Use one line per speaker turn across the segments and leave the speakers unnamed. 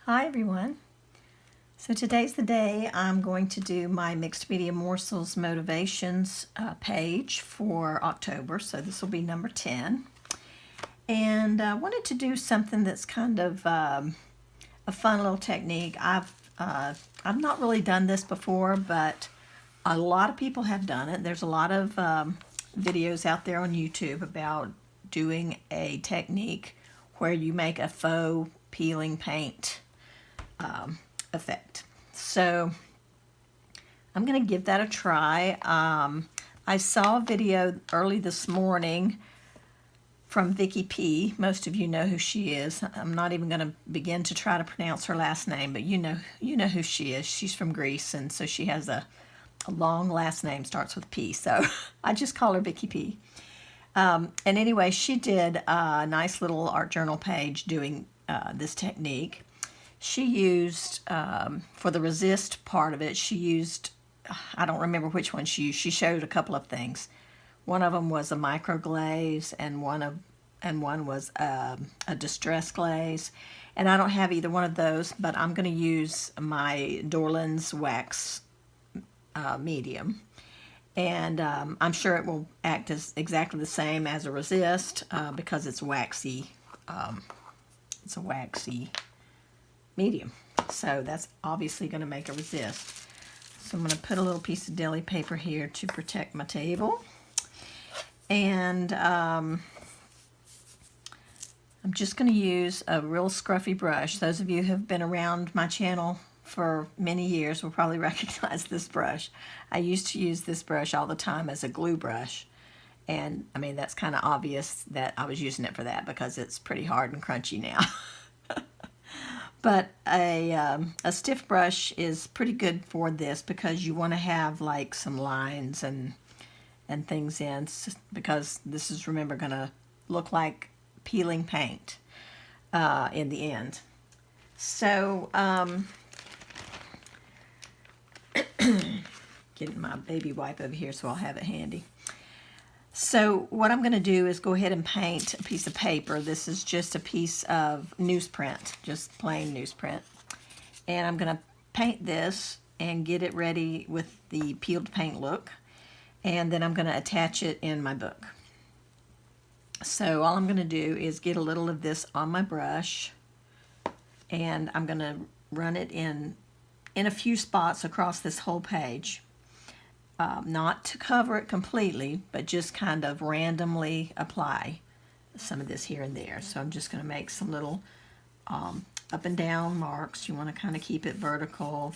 Hi everyone. So today's the day I'm going to do my Mixed Media Morsels Motivations page for October. So this will be number 10. And I wanted to do something that's kind of a fun little technique. I've not really done this before, but a lot of people have done it. There's a lot of videos out there on YouTube about doing a technique where you make a faux peeling paint effect. So I'm going to give that a try. I saw a video early this morning from Vicky P. Most of you know who she is. I'm not even going to begin to try to pronounce her last name, but you know who she is. She's from Greece, and so she has a long last name, starts with P. So I just call her Vicky P. And anyway, she did a nice little art journal page doing this technique. She used, for the resist part of it, she used, I don't remember which one she used. She showed a couple of things. One of them was a micro glaze, and one was a distress glaze. And I don't have either one of those, but I'm going to use my Dorland's wax medium. And I'm sure it will act as exactly the same as a resist because it's waxy. It's a waxy medium. So that's obviously going to make a resist. So I'm going to put a little piece of deli paper here to protect my table. And I'm just going to use a real scruffy brush. Those of you who have been around my channel for many years will probably recognize this brush. I used to use this brush all the time as a glue brush. And I mean, that's kind of obvious that I was using it for that because it's pretty hard and crunchy now. But a stiff brush is pretty good for this because you want to have like some lines and things in, because this is, remember, going to look like peeling paint in the end. So getting my baby wipe over here so I'll have it handy. So what I'm going to do is go ahead and paint a piece of paper. This is just a piece of newsprint, just plain newsprint. And I'm going to paint this and get it ready with the peeled paint look. And then I'm going to attach it in my book. So all I'm going to do is get a little of this on my brush. And I'm going to run it in a few spots across this whole page. Not to cover it completely, but just kind of randomly apply some of this here and there. So I'm just going to make some little up and down marks. You want to kind of keep it vertical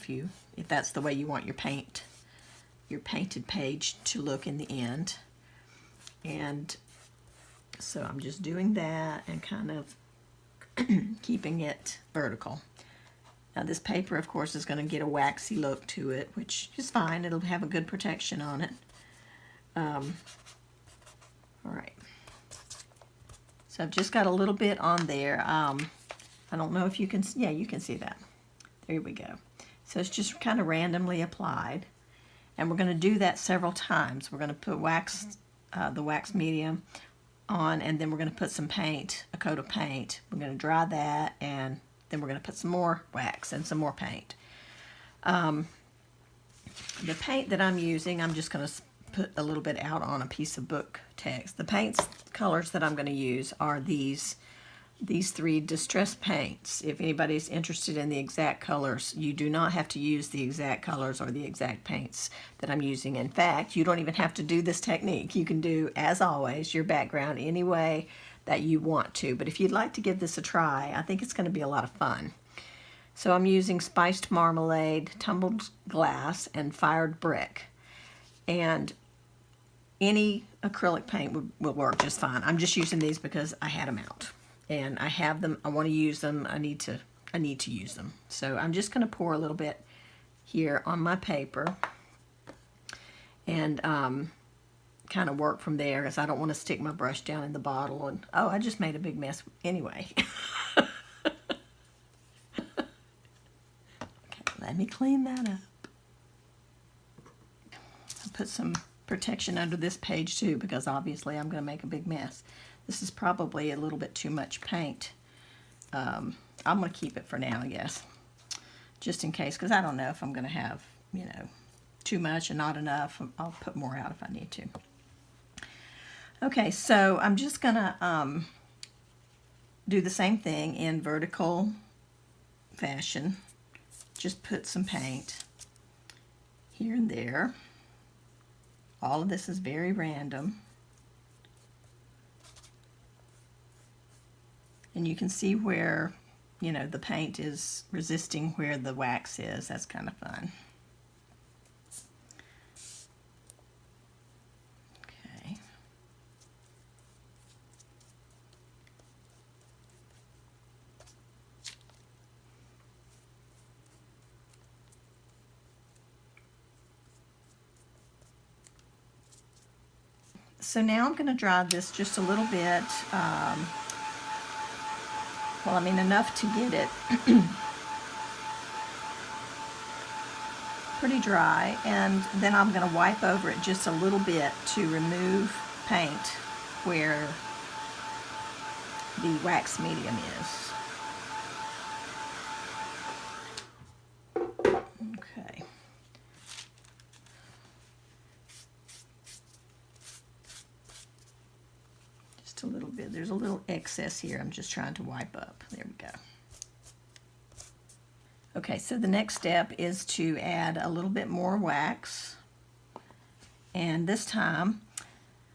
if that's the way you want your painted page to look in the end. And so I'm just doing that and kind of keeping it vertical. Now this paper, of course, is going to get a waxy look to it, which is fine. It'll have a good protection on it. All right. So I've just got a little bit on there. I don't know if you can, yeah, you can see that. There we go. So it's just kind of randomly applied. And we're going to do that several times. We're going to put the wax medium on, and then we're going to put some paint, a coat of paint. We're going to dry that, and then we're going to put some more wax and some more paint. The paint that I'm using, I'm just going to put a little bit out on a piece of book text. The paints colors that I'm going to use are these three distress paints. If anybody's interested in the exact colors, you do not have to use the exact colors or the exact paints that I'm using. In fact, you don't even have to do this technique. You can do, as always, your background any way that you want to. But if you'd like to give this a try, I think it's going to be a lot of fun. So I'm using spiced marmalade, tumbled glass, and fired brick. And any acrylic paint will work just fine. I'm just using these because I had them out. And I have them, I want to use them, I need to use them. So I'm just going to pour a little bit here on my paper and kind of work from there, because I don't want to stick my brush down in the bottle. And oh, I just made a big mess anyway. Okay, let me clean that up. I'll put some protection under this page too, because obviously I'm going to make a big mess. This is probably a little bit too much paint I'm going to keep it for now, I guess, just in case, because I don't know if I'm going to have, you know, too much and not enough. I'll put more out if I need to. Okay, so I'm just going to do the same thing in vertical fashion. Just put some paint here and there. All of this is very random. And you can see where, you know, the paint is resisting where the wax is. That's kind of fun. Okay. So now I'm going to dry this just a little bit. Well, I mean, enough to get it pretty dry, and then I'm going to wipe over it just a little bit to remove paint where the wax medium is. Okay. Just a little bit. There's a little excess here. I'm just trying to wipe up. There we go. Okay, so the next step is to add a little bit more wax. And this time,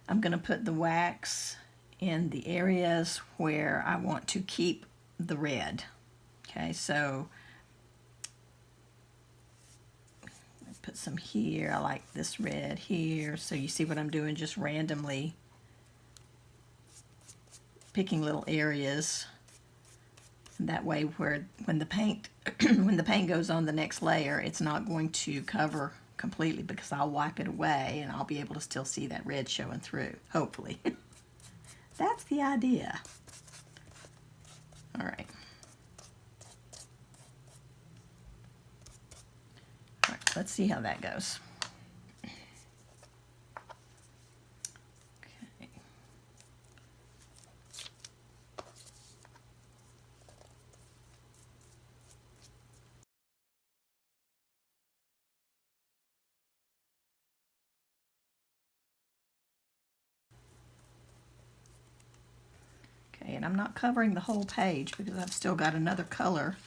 I'm going to put the wax in the areas where I want to keep the red. Okay, so I put some here. I like this red here. So you see what I'm doing, just randomly picking little areas. And that way, when the paint when the paint goes on the next layer, it's not going to cover completely because I'll wipe it away and I'll be able to still see that red showing through, hopefully. That's the idea. All right. All right, let's see how that goes. Okay. Okay, and I'm not covering the whole page because I've still got another color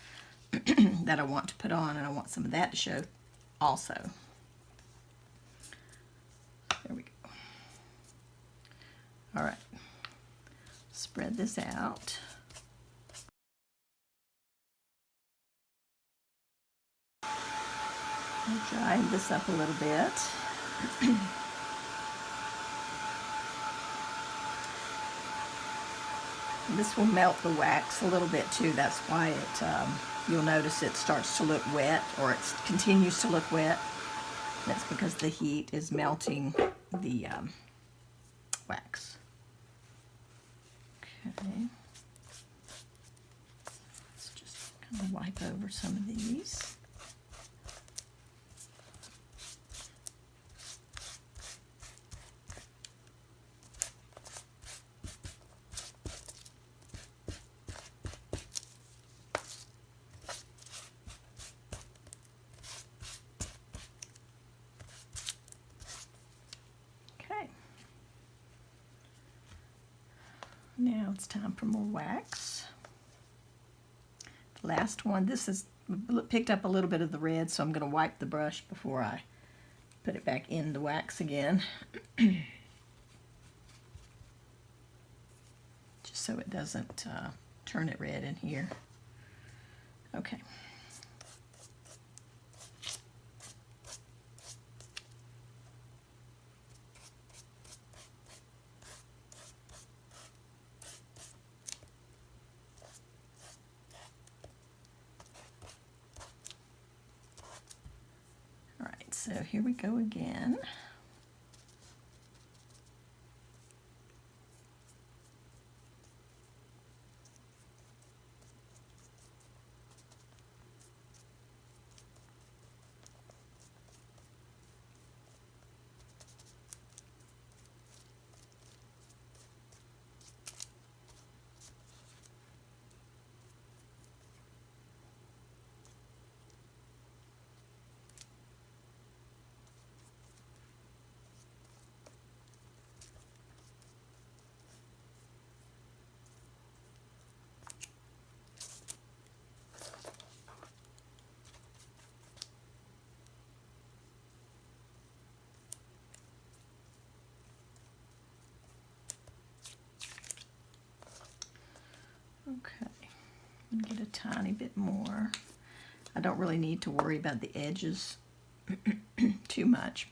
that I want to put on, and I want some of that to show also. There we go. All right, spread this out. I'll dry this up a little bit. This will melt the wax a little bit too. That's why it, you'll notice it starts to look wet, or it continues to look wet. That's because the heat is melting the wax. Okay. Let's just kind of wipe over some of these. Now it's time for more wax. The last one, this is picked up a little bit of the red, so I'm going to wipe the brush before I put it back in the wax again. Just so it doesn't turn it red in here. Okay. So here we go again. Get a tiny bit more. I don't really need to worry about the edges too much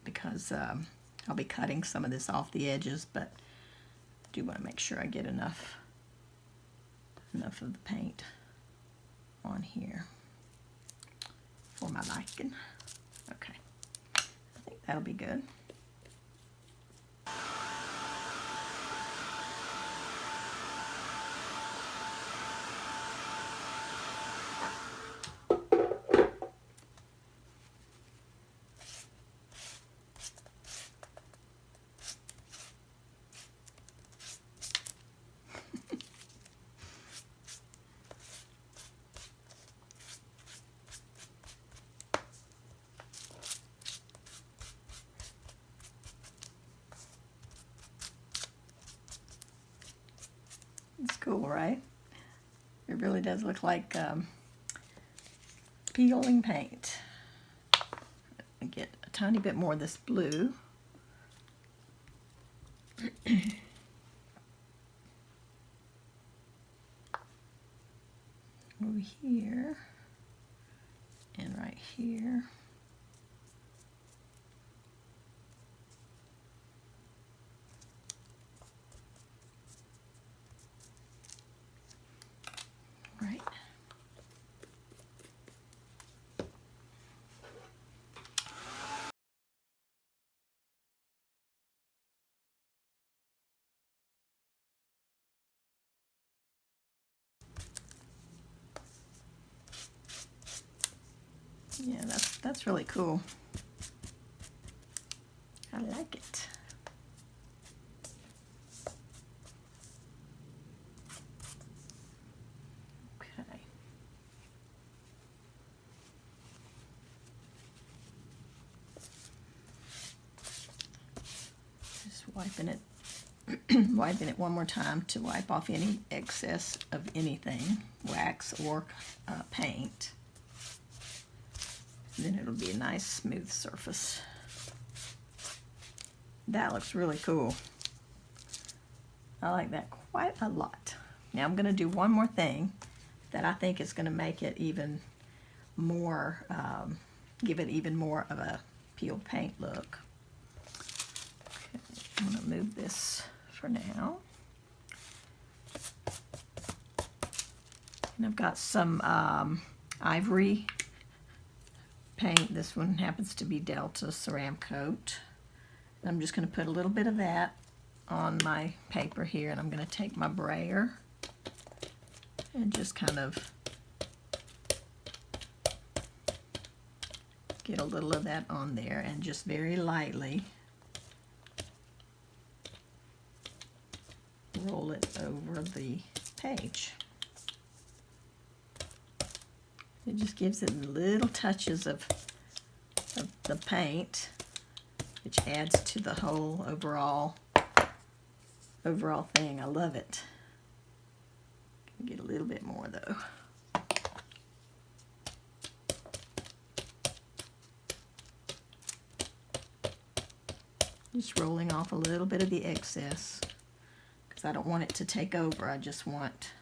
because I'll be cutting some of this off the edges, but I do want to make sure I get enough of the paint on here for my liking. Okay, I think that'll be good. It's cool, right? It really does look like peeling paint. I get a tiny bit more of this blue. Over here and right here. Right. Yeah, that's really cool. I like it. Okay. Just wiping it wiping it one more time to wipe off any excess of anything, wax or paint. Then it'll be a nice smooth surface. That looks really cool. I like that quite a lot. Now I'm going to do one more thing that I think is going to make it even more, give it even more of a peeled paint look. Okay, I'm going to move this for now. And I've got some ivory paint. This one happens to be Delta Ceramcoat. I'm just going to put a little bit of that on my paper here, and I'm going to take my brayer and just kind of get a little of that on there and just very lightly roll it over the page. It just gives it little touches of the paint, which adds to the whole overall thing. I love it. Get a little bit more though. Just rolling off a little bit of the excess because I don't want it to take over. I just want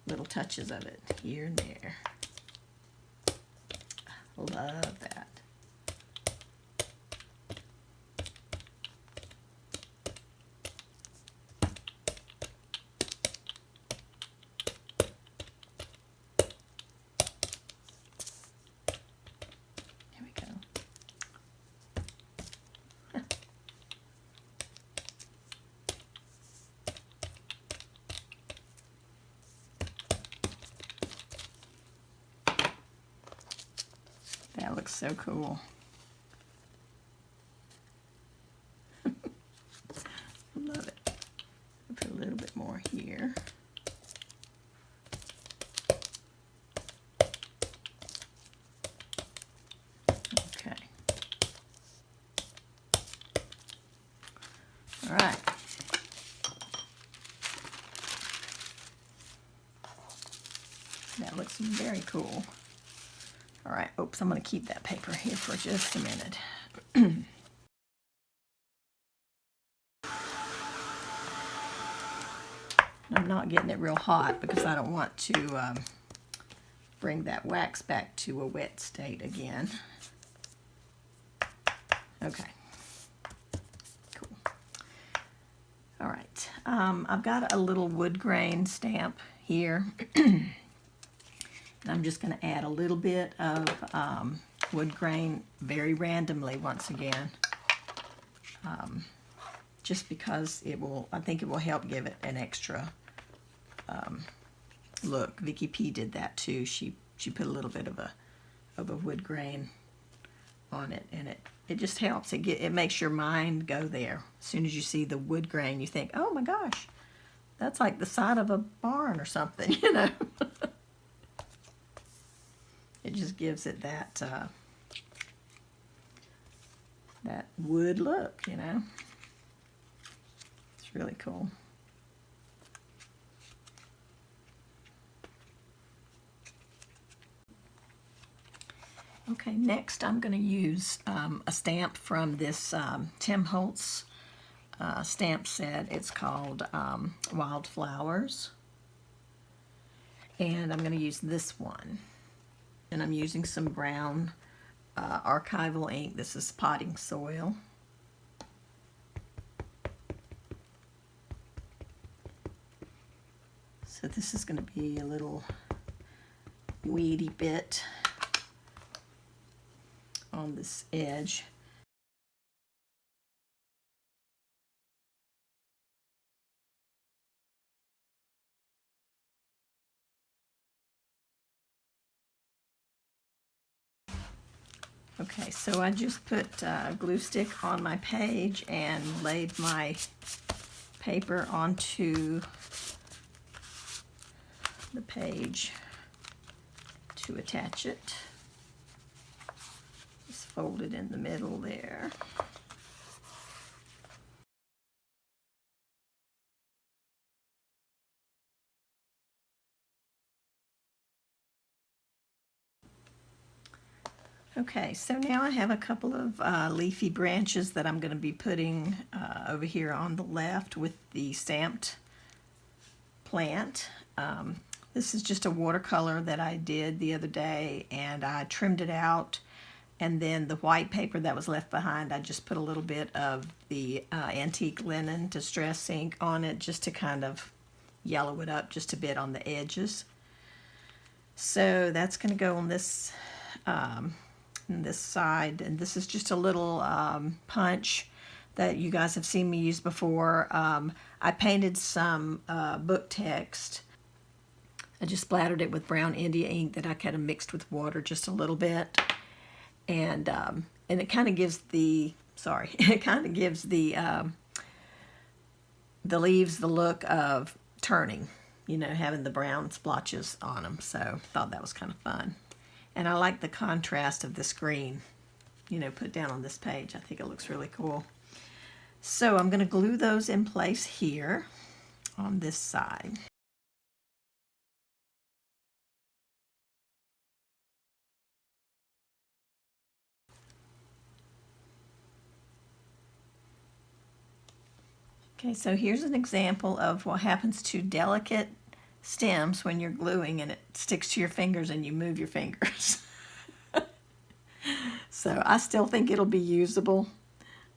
little touches of it here and there. Love that. Here we go. That looks so cool. Love it. I'll put a little bit more here. Okay. All right. That looks very cool. All right, oops, I'm going to keep that paper here for just a minute. I'm I'm not getting it real hot because I don't want to bring that wax back to a wet state again. Okay. Cool. All right. I've got a little wood grain stamp here. And I'm just going to add a little bit of wood grain very randomly once again. Just because it will, I think it will help give it an extra look. Vicky P did that too. She put a little bit of a wood grain on it, and it just helps. It makes your mind go there. As soon as you see the wood grain, you think, oh my gosh, that's like the side of a barn or something, you know. It just gives it that that wood look, you know. It's really cool. Okay, next I'm going to use a stamp from this Tim Holtz stamp set. It's called Wildflowers. And I'm going to use this one. And I'm using some brown archival ink. This is Potting Soil. So this is going to be a little weedy bit on this edge. Okay, so I just put glue stick on my page and laid my paper onto the page to attach it. Just fold it in the middle there. Okay, so now I have a couple of leafy branches that I'm going to be putting over here on the left with the stamped plant. This is just a watercolor that I did the other day, and I trimmed it out, and then the white paper that was left behind, I just put a little bit of the antique linen distress ink on it just to kind of yellow it up just a bit on the edges. So that's going to go on this side, and this is just a little punch that you guys have seen me use before. I painted some book text. I just splattered it with brown India ink that I kind of mixed with water just a little bit, and it kind of gives the the leaves the look of turning, you know, having the brown splotches on them. So I thought that was kind of fun. And I like the contrast of this green, you know, put down on this page. I think it looks really cool. So I'm going to glue those in place here on this side. Okay, so here's an example of what happens to delicate stems when you're gluing and it sticks to your fingers and you move your fingers. So I still think it'll be usable.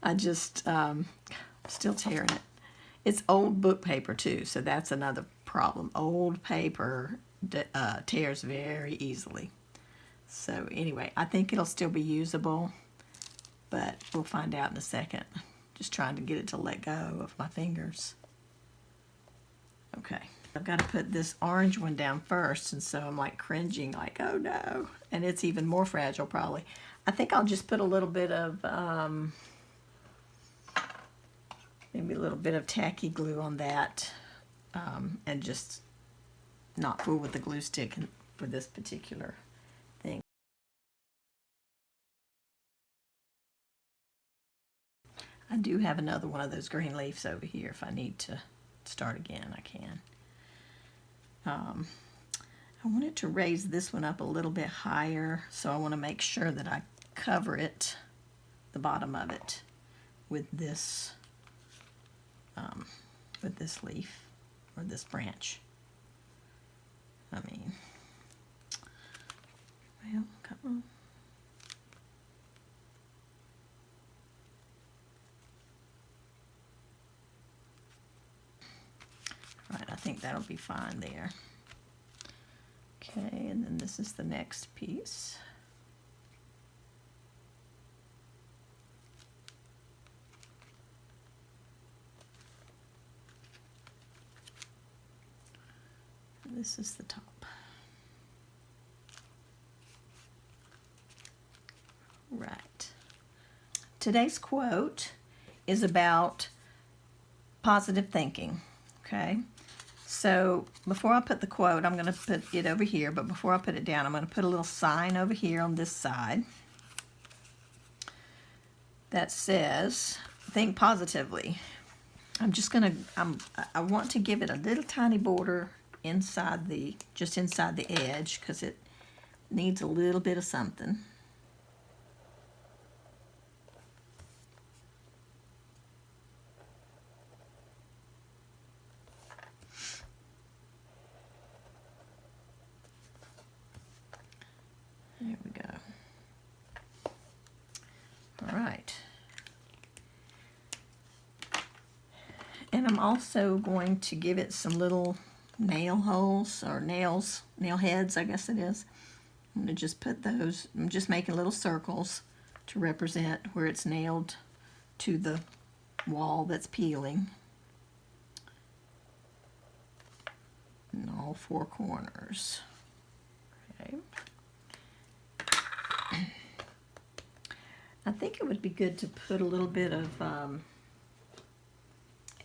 I just still tearing it. It's old book paper too, so that's another problem. Old paper tears very easily. So anyway, I think it'll still be usable, but we'll find out in a second. Just trying to get it to let go of my fingers. Okay, I've got to put this orange one down first, and so I'm like cringing, like, oh no. And it's even more fragile probably. I think I'll just put a little bit of, maybe a little bit of tacky glue on that, and just not fool with the glue stick for this particular thing. I do have another one of those green leaves over here. If I need to start again, I can. I wanted to raise this one up a little bit higher, so I want to make sure that I cover it, the bottom of it, with this leaf. or this branch. I mean, well, come on. Right, I think that'll be fine there. Okay, and then this is the next piece. And this is the top. Right. Today's quote is about positive thinking, okay? So before I put the quote, I'm going to put it over here, but before I put it down, I'm going to put a little sign over here on this side that says, think positively. I'm just going to, I want to give it a little tiny border inside the, just inside the edge, because it needs a little bit of something. There we go. All right. And I'm also going to give it some little nail holes, or nail heads, I guess it is. I'm going to just put those, I'm just making little circles to represent where it's nailed to the wall that's peeling. In all four corners. Okay. I think it would be good to put a little bit of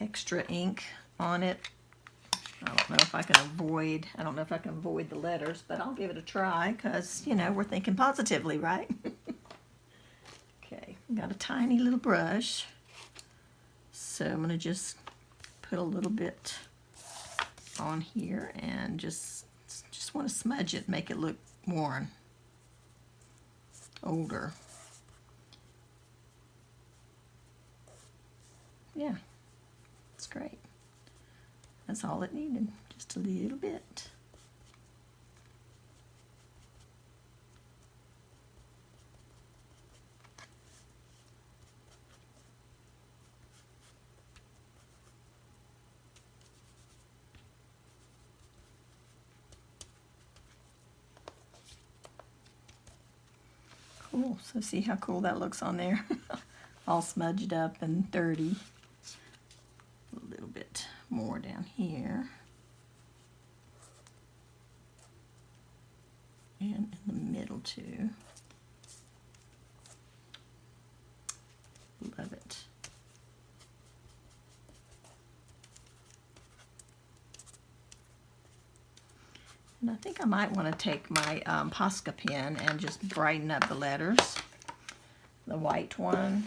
extra ink on it. I don't know if I can avoid, the letters, but I'll give it a try because, you know, we're thinking positively, right? Okay, got a tiny little brush. So I'm going to just put a little bit on here and just want to smudge it, make it look worn, older. Yeah, it's great. That's all it needed, just a little bit. Cool, so see how cool that looks on there? All smudged up and dirty. A little bit more down here. And in the middle too. Love it. And I think I might want to take my Posca pen and just brighten up the letters. The white one.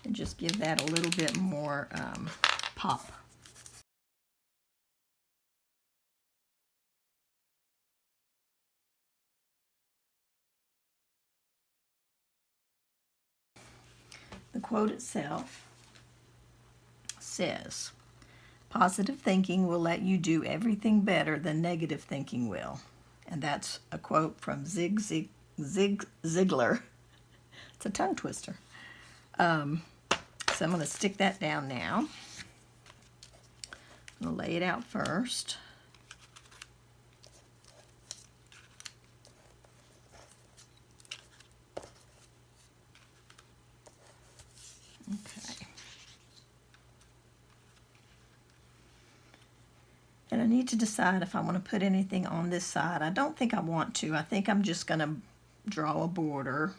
And just give that a little bit more pop. The quote itself says, positive thinking will let you do everything better than negative thinking will. And that's a quote from Zig Ziglar. It's a tongue twister. So I'm going to stick that down now. I'm going to lay it out first. Okay. And I need to decide if I want to put anything on this side. I don't think I want to. I think I'm just going to draw a border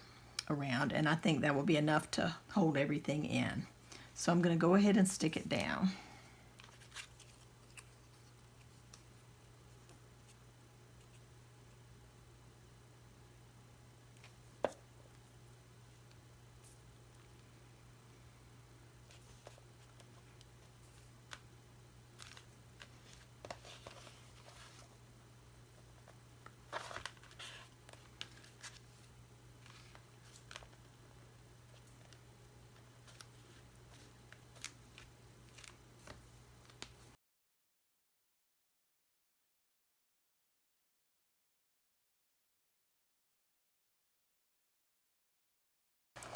around, and I think that will be enough to hold everything in. So I'm going to go ahead and stick it down.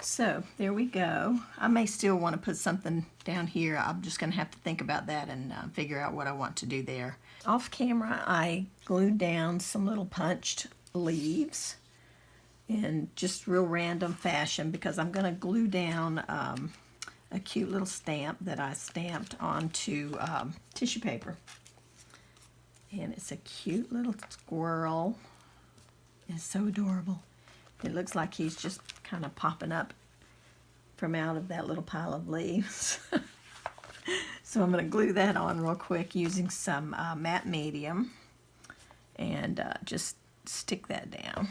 So there we go. I may still want to put something down here. I'm just going to have to think about that and figure out what I want to do there. Off camera, I glued down some little punched leaves in just real random fashion because I'm going to glue down a cute little stamp that I stamped onto tissue paper. And it's a cute little squirrel. It's so adorable. It looks like he's just kind of popping up from out of that little pile of leaves. So I'm going to glue that on real quick using some matte medium and just stick that down.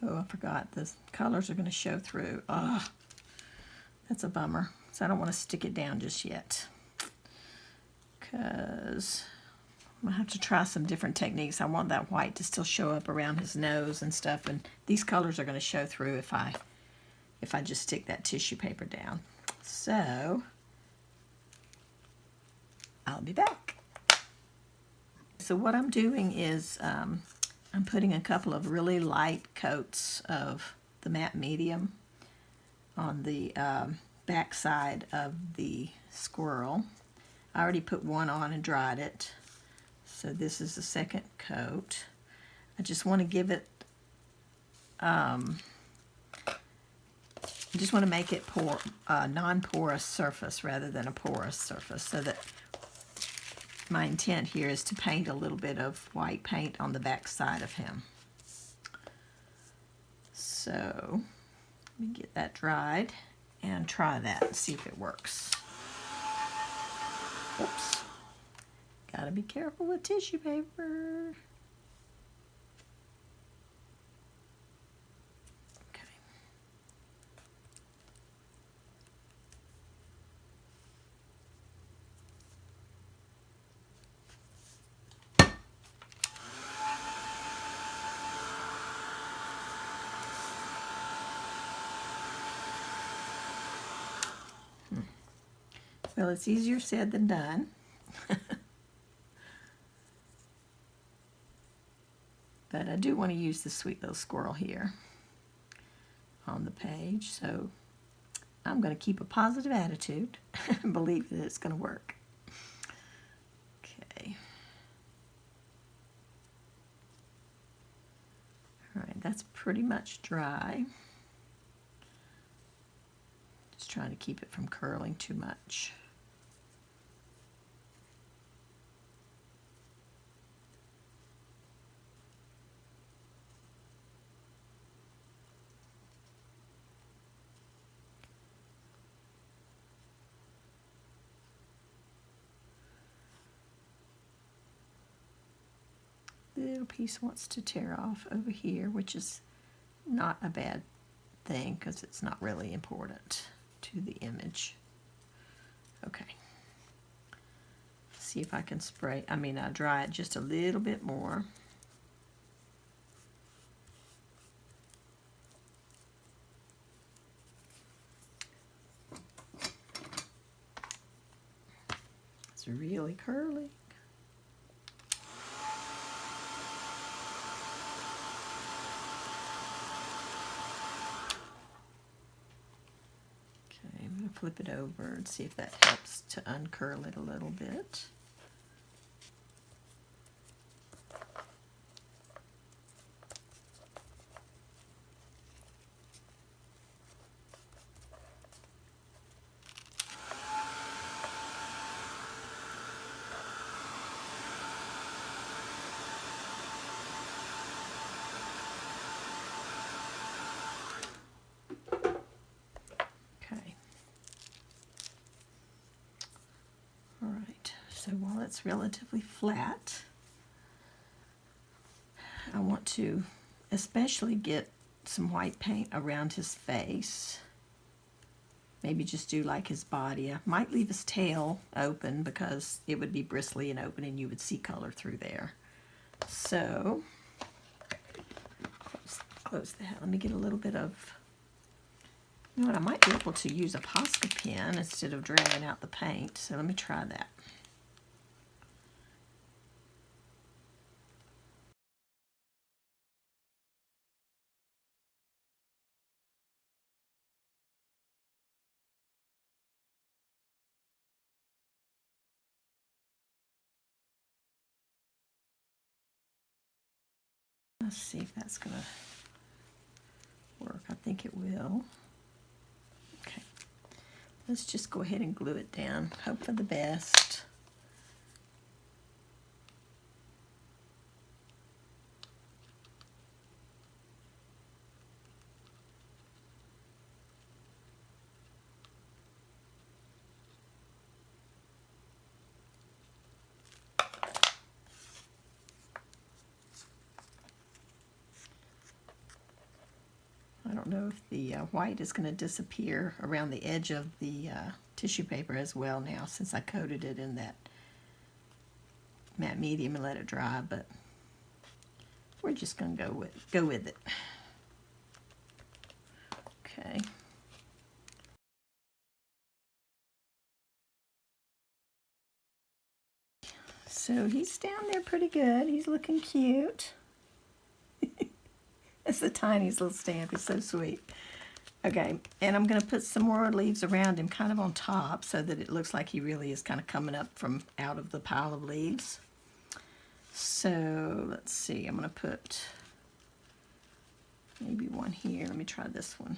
Oh, I forgot. The colors are going to show through. Oh, that's a bummer. So I don't want to stick it down just yet, because I'm going to have to try some different techniques. I want that white to still show up around his nose and stuff, and these colors are going to show through if I just stick that tissue paper down. So I'll be back. So what I'm doing is I'm putting a couple of really light coats of the matte medium on the back side of the squirrel. I already put one on and dried it. So this is the second coat. I just want to give it, I just want to make it non-porous surface rather than a porous surface, so that my intent here is to paint a little bit of white paint on the back side of him. So let me get that dried and try that and see if it works. Oops. Gotta be careful with tissue paper. Okay. Well, it's easier said than done. But I do want to use the sweet little squirrel here on the page, so I'm going to keep a positive attitude and believe that it's going to work. Okay. All right, that's pretty much dry. Just trying to keep it from curling too much. Little piece wants to tear off over here, which is not a bad thing because it's not really important to the image. Okay. See if I can dry it just a little bit more. It's really curly. Flip it over and see if that helps to uncurl it a little bit. So while it's relatively flat, I want to especially get some white paint around his face. Maybe just do like his body. I might leave his tail open because it would be bristly and open and you would see color through there. So close that. Let me get a little bit of, you know what, I might be able to use a Posca pen instead of dragging out the paint. So let me try that. Let's see if that's going to work. I think it will. Okay. Let's just go ahead and glue it down. Hope for the best. I don't know if the white is going to disappear around the edge of the tissue paper as well now, since I coated it in that matte medium and let it dry, but we're just going to go with it. Okay. So he's down there pretty good. He's looking cute. It's the tiniest little stamp. He's so sweet. Okay, and I'm going to put some more leaves around him, kind of on top, so that it looks like he really is kind of coming up from out of the pile of leaves. So let's see. I'm going to put maybe one here. Let me try this one.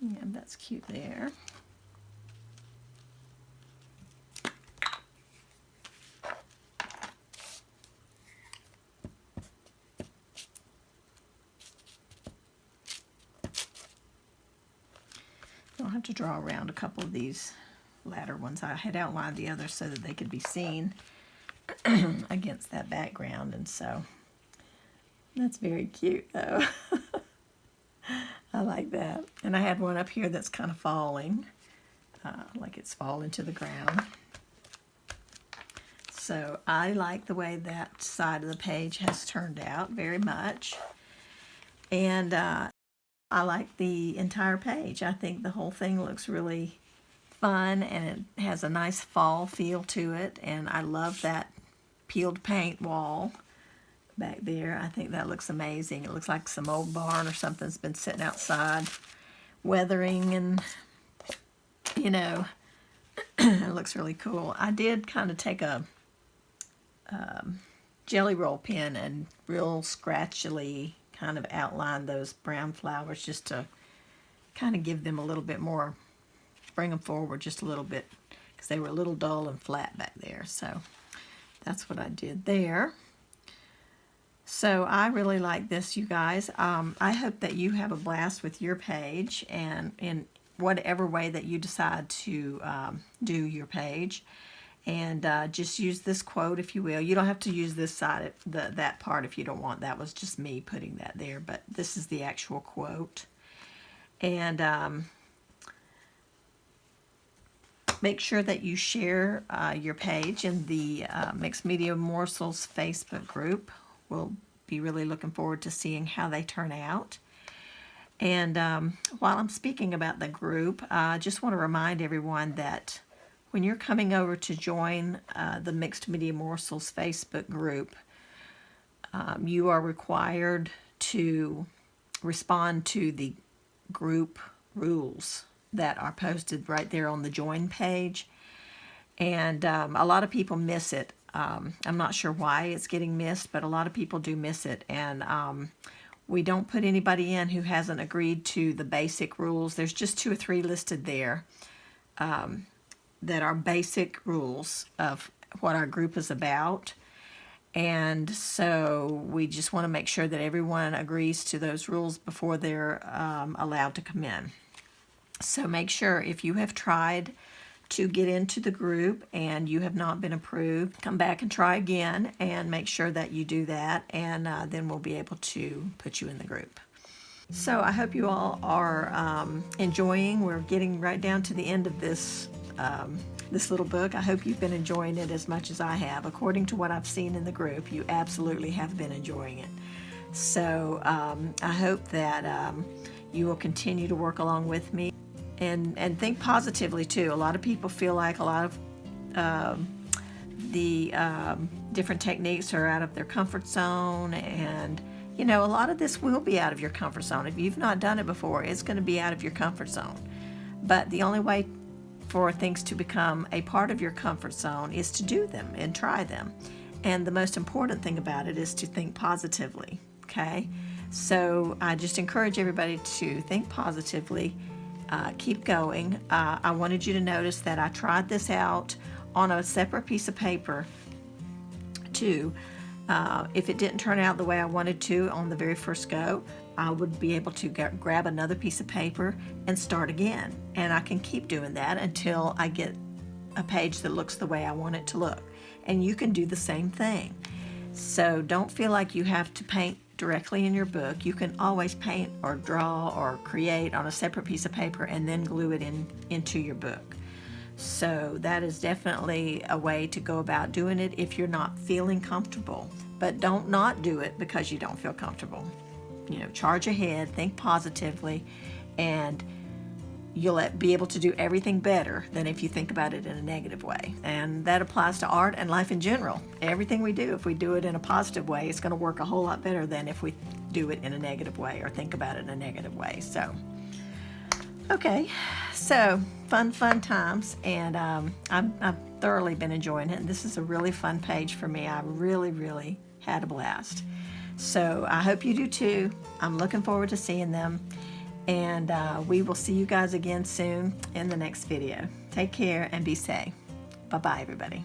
Yeah, that's cute there. I'll have to draw around a couple of these latter ones. I had outlined the others so that they could be seen against that background, and so that's very cute though. I like that. And I had one up here that's kind of falling, like it's falling to the ground. So I like the way that side of the page has turned out very much. And I like the entire page. I think the whole thing looks really fun, and it has a nice fall feel to it. And I love that peeled paint wall back there. I think that looks amazing. It looks like some old barn or something's been sitting outside weathering, and you know, it looks really cool. I did kind of take a jelly roll pen and real scratchily kind of outline those brown flowers, just to kind of give them a little bit more, bring them forward just a little bit, because they were a little dull and flat back there. So that's what I did there. So I really like this, you guys. I hope that you have a blast with your page, and in whatever way that you decide to do your page. And just use this quote if you will. You don't have to use this side, that part, if you don't want. That was just me putting that there, but this is the actual quote. And make sure that you share your page in the Mixed Media Morsels Facebook group. We'll be really looking forward to seeing how they turn out. And while I'm speaking about the group, I just want to remind everyone that when you're coming over to join the Mixed Media Morsels Facebook group, you are required to respond to the group rules that are posted right there on the join page. And a lot of people miss it. I'm not sure why it's getting missed, but a lot of people do miss it. And we don't put anybody in who hasn't agreed to the basic rules. There's just 2 or 3 listed there that are basic rules of what our group is about. And so we just want to make sure that everyone agrees to those rules before they're allowed to come in. So make sure, if you have tried to get into the group and you have not been approved, come back and try again, and make sure that you do that, and then we'll be able to put you in the group. So I hope you all are enjoying. We're getting right down to the end of this this little book. I hope you've been enjoying it as much as I have. According to what I've seen in the group, you absolutely have been enjoying it. So I hope that you will continue to work along with me and think positively too. A lot of people feel like a lot of the different techniques are out of their comfort zone, and you know, a lot of this will be out of your comfort zone. If you've not done it before, it's going to be out of your comfort zone. But the only way for things to become a part of your comfort zone is to do them and try them. And the most important thing about it is to think positively, okay? So I just encourage everybody to think positively, keep going. I wanted you to notice that I tried this out on a separate piece of paper too. If it didn't turn out the way I wanted to on the very first go, I would be able to grab another piece of paper and start again. And I can keep doing that until I get a page that looks the way I want it to look. And you can do the same thing. So don't feel like you have to paint directly in your book. You can always paint or draw or create on a separate piece of paper and then glue it into your book. So that is definitely a way to go about doing it if you're not feeling comfortable. But don't not do it because you don't feel comfortable. You know, charge ahead, think positively, and you'll be able to do everything better than if you think about it in a negative way. And that applies to art and life in general. Everything we do, if we do it in a positive way, it's going to work a whole lot better than if we do it in a negative way or think about it in a negative way. So, okay, so fun times, and I've thoroughly been enjoying it. This is a really fun page for me. I really had a blast. So I hope you do too. I'm looking forward to seeing them. And we will see you guys again soon in the next video. Take care and be safe. Bye-bye, everybody.